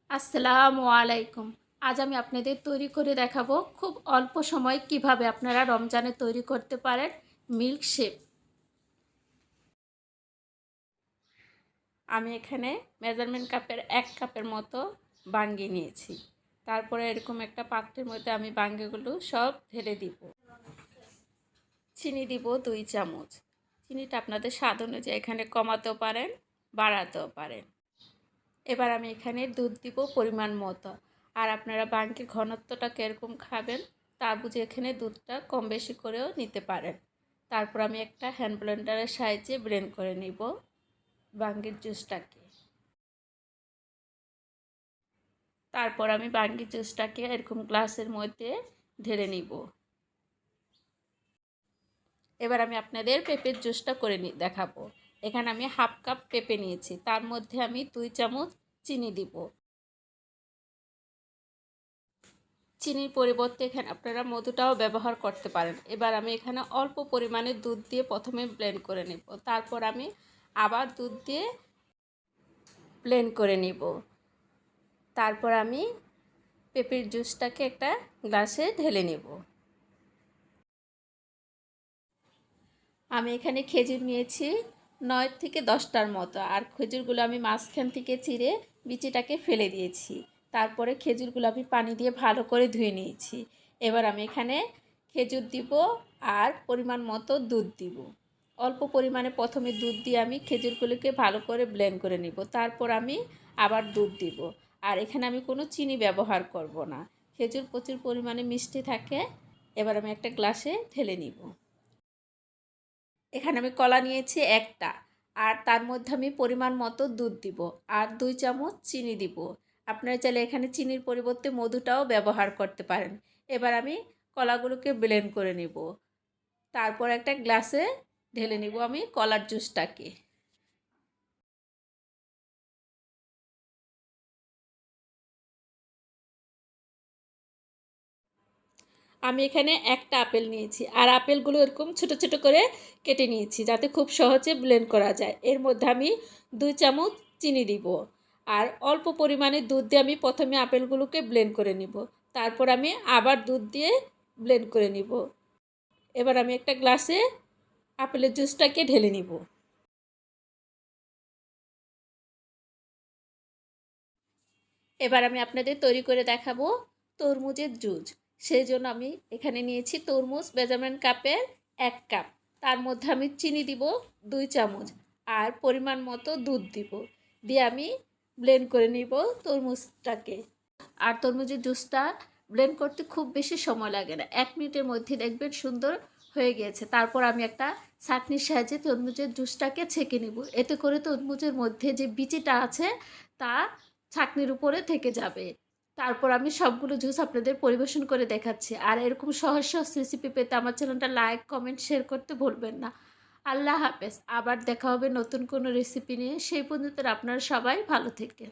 আসসালামু আলাইকুম। আজ আমি আপনাদের তৈরি করে দেখাবো খুব অল্প সময়ে কিভাবে আপনারা রমজানে তৈরি করতে পারেন মিল্কশেক। আমি এখানে মেজারমেন্ট কাপের 1 কাপের মতো বাঙ্গি নিয়েছি। তারপরে এরকম একটা পাত্রের মধ্যে আমি বাঙ্গিগুলো সব ঢেলে দিব। চিনি দিব 2 চামচ। চিনিটা আপনাদের স্বাদ অনুযায়ী এখানে কমাতেও পারেন, বাড়াতেও পারেন। এবার আমি এখানে দুধ দিব পরিমাণ মতো। আর আপনারা বাঙ্গির ঘনত্বটা কীরকম খাবেন তা বুঝে এখানে দুধটা কম বেশি করেও নিতে পারেন। তারপর আমি একটা হ্যান্ড ব্লেন্ডারের সাহায্যে ব্লেন্ড করে নিব বাঙ্গির জুসটাকে। তারপর আমি বাঙ্গির জুসটাকে এরকম গ্লাসের মধ্যে ঢেলে নিব। এবার আমি আপনাদের পেঁপের জুসটা করে দেখাবো। এখানে আমি হাফ কাপ পেঁপে নিয়েছি, তার মধ্যে আমি 2 চামচ চিনি দিব। চিনির পরিবর্তে এখানে আপনারা মধুটাও ব্যবহার করতে পারেন। এবার আমি এখানে অল্প পরিমাণে দুধ দিয়ে প্রথমে ব্লেন্ড করে নেব, তারপর আমি আবার দুধ দিয়ে ব্লেন্ড করে নিব। তারপর আমি পেঁপের জুসটাকে একটা গ্লাসে ঢেলে নেব। আমি এখানে খেজুর নিয়েছি 9 থেকে 10টার মতো, আর খেজুরগুলো আমি মাঝখান থেকে চিড়ে বিচিটাকে ফেলে দিয়েছি। তারপরে খেজুরগুলো আমি পানি দিয়ে ভালো করে ধুয়ে নিয়েছি। এবার আমি এখানে খেজুর দিব আর পরিমাণ মতো দুধ দিব। অল্প পরিমাণে প্রথমে দুধ দিয়ে আমি খেজুরগুলোকে ভালো করে ব্লেন্ড করে নিব। তারপর আমি আবার দুধ দিব। আর এখানে আমি কোনো চিনি ব্যবহার করব না। খেজুর প্রচুর পরিমাণে মিষ্টি থাকে। এবার আমি একটা গ্লাসে ঢেলে নিব। এখানে আমি কলা নিয়েছি একটা, আর তার মধ্যে আমি পরিমাণ মতো দুধ দিব আর 2 চামচ চিনি দিব। আপনারা চাইলে এখানে চিনির পরিবর্তে মধুটাও ব্যবহার করতে পারেন। এবার আমি কলাগুলোকে ব্লেন্ড করে নিব। তারপর একটা গ্লাসে ঢেলে নিব আমি কলার জুসটাকে। আমি এখানে একটা আপেল নিয়েছি, আর আপেলগুলো এরকম ছোট ছোট করে কেটে নিয়েছি যাতে খুব সহজে ব্লেন্ড করা যায়। এর মধ্যে আমি 2 চামচ চিনি দিব, আর অল্প পরিমাণে দুধ দিয়ে আমি প্রথমে আপেলগুলোকে ব্লেন্ড করে নিব। তারপর আমি আবার দুধ দিয়ে ব্লেন্ড করে নিব। এবার আমি একটা গ্লাসে আপেলের জুসটাকে ঢেলে নিব। এবার আমি আপনাদের তৈরি করে দেখাবো তরমুজের জুস। সেই জন্য আমি এখানে নিয়েছি তরমুজ মেজারমেন্ট কাপের 1 কাপ। তার মধ্যে আমি চিনি দিব 2 চামচ আর পরিমাণ মতো দুধ দিব। দিয়ে আমি ব্লেন্ড করে নিব তরমুজটাকে। আর তরমুজের জুসটা ব্লেন্ড করতে খুব বেশি সময় লাগে না, 1 মিনিটের মধ্যে দেখবেন সুন্দর হয়ে গিয়েছে। তারপর আমি একটা ছাঁকনির সাহায্যে তরমুজের জুসটাকে ছেঁকে নিব। এতে করে তরমুজের মধ্যে যে বিচিটা আছে তা ছাঁকনির উপরে থেকে যাবে। তারপর আমি সবগুলো জুস আপনাদের পরিবেশন করে দেখাচ্ছি। আর এরকম সহজ সহজ রেসিপি পেতে আমার চ্যানেলটা লাইক, কমেন্ট, শেয়ার করতে ভুলবেন না। আল্লাহ হাফেজ। আবার দেখা হবে নতুন কোনো রেসিপি নিয়ে। সেই পর্যন্ত আপনারা সবাই ভালো থাকেন।